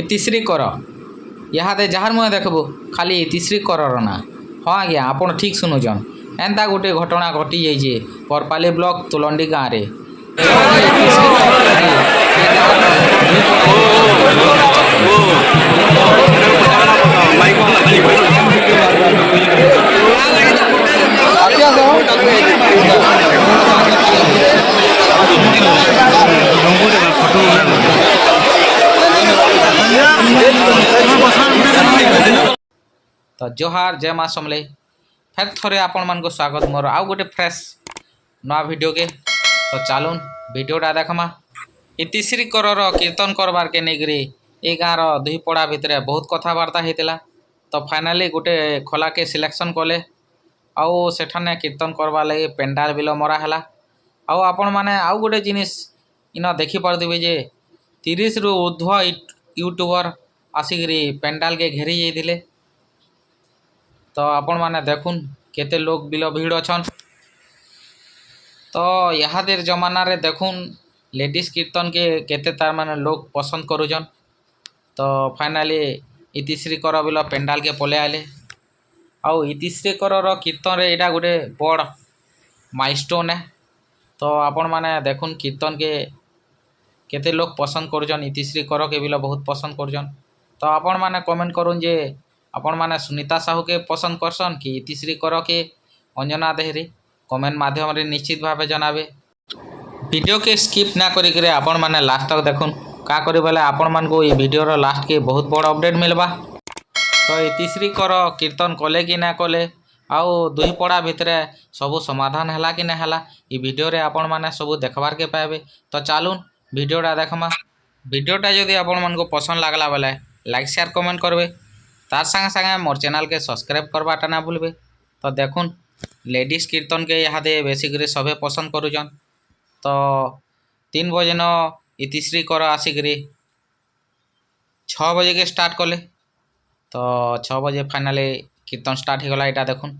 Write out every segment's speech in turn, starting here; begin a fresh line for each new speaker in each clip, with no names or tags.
ଇତିଶ୍ରୀ କର ଇହାଦେ ଯାହାର ମୁହଁ ଦେଖବୁ ଖାଲି ଇତିଶ୍ରୀ କରର ନା। ହଁ ଆଜ୍ଞା ଆପଣ ଠିକ୍ ଶୁଣୁଛନ୍। ଏନ୍ତା ଗୋଟେ ଘଟଣା ଘଟିଯାଇଛେ ପରପାଲି ବ୍ଲକ ତୁଲଣ୍ଡି ଗାଁରେ। तो जोहार जय माँ समले फिर थोड़े आपण मान को स्वागत मोर आउ गोटे फ्रेश नवा वीडियो के। तो चलून वीडियोटा देखमा। इतिश्री करर कीर्तन करबार के नेगरी ए गाँव दुई पड़ा भितर बहुत कथबार्ता होता। तो फाइनाली गोटे खोला के सिलेक्शन कले आउ सेठाने कीर्तन करवा लगे पेंडाल बिल मरा है। आउ आपण मैंने आउ गोटे जिनिस इन देखिपे जे 30 रु ऊर्ध्व यूट्यूबर आसिक पेंडाल के घेरी जाइए। तो आपण मैंने देखुन केते लोग बिल भीड़ अच्छन। तो इहादेर जमाना रे देखुन लेडीज कीर्तन के केते तार माने लोग पसंद करुछन। तो फाइनाली इतिश्री कर बिल पेंडाल के पले आले। आउ इतिश्री कर कीर्तन रे एटा गोटे बड़ माइलस्टोन है। तो आपण मैंने देखुन कीर्तन के केते लोग पसंद करुछन। इतिश्री कर के बिल बहुत पसंद करुछन। तो आपण मैंने कमेंट करुन जे आपण मैंने सुनीता साहू के पसंद करसन कि इतिश्री कर के अंजना देहरी कमेंट माध्यम रे निश्चित भाव जनाबे। वीडियो के स्किप ना करिक आपण मैंने लास्ट तक देखुन का करी बोले आपण मान को ये वीडियो रो लास्ट के बहुत बड़ अपडेट मिलबा। तो इतिश्री कर कीर्तन कले कि ना कले आउ दुई पड़ा भितर सबू समाधान हैला कि ना हैला ये वीडियो रे आपण मैंने सबू देखबार के पाइबे। तो चलून वीडियोटा देखमा। वीडियोटा जदि आपण मान को पसंद लागला बोले लाइक शेयर कमेंट करबे। तार संगे संगे मोर चैनल के सब्सक्राइब करवाटा ना भूलबे। तो देखुन लेडीज कीर्तन के इहादे बेसिकरी सभे पसंद करुछन। तो 3 बजे न इतिश्री कर आसिक 6 बजे के स्टार्ट कले। तो 6 बजे फाइनाली कीर्तन स्टार्ट हो गला। यहाँ देखुन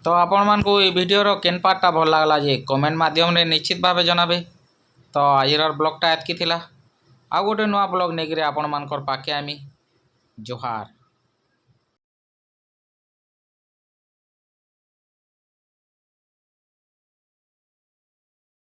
तो आपण मान को ये वीडियो रो केन पार्टटा भल लागला जे कमेंट माध्यम रे निश्चित भाव जनाबे। तो आजिर ब्लॉगटा एतकी थिला। आ गोटे नुआ ब्लॉग नेगिरे आपण मानकर पाखे आमी। जोहार।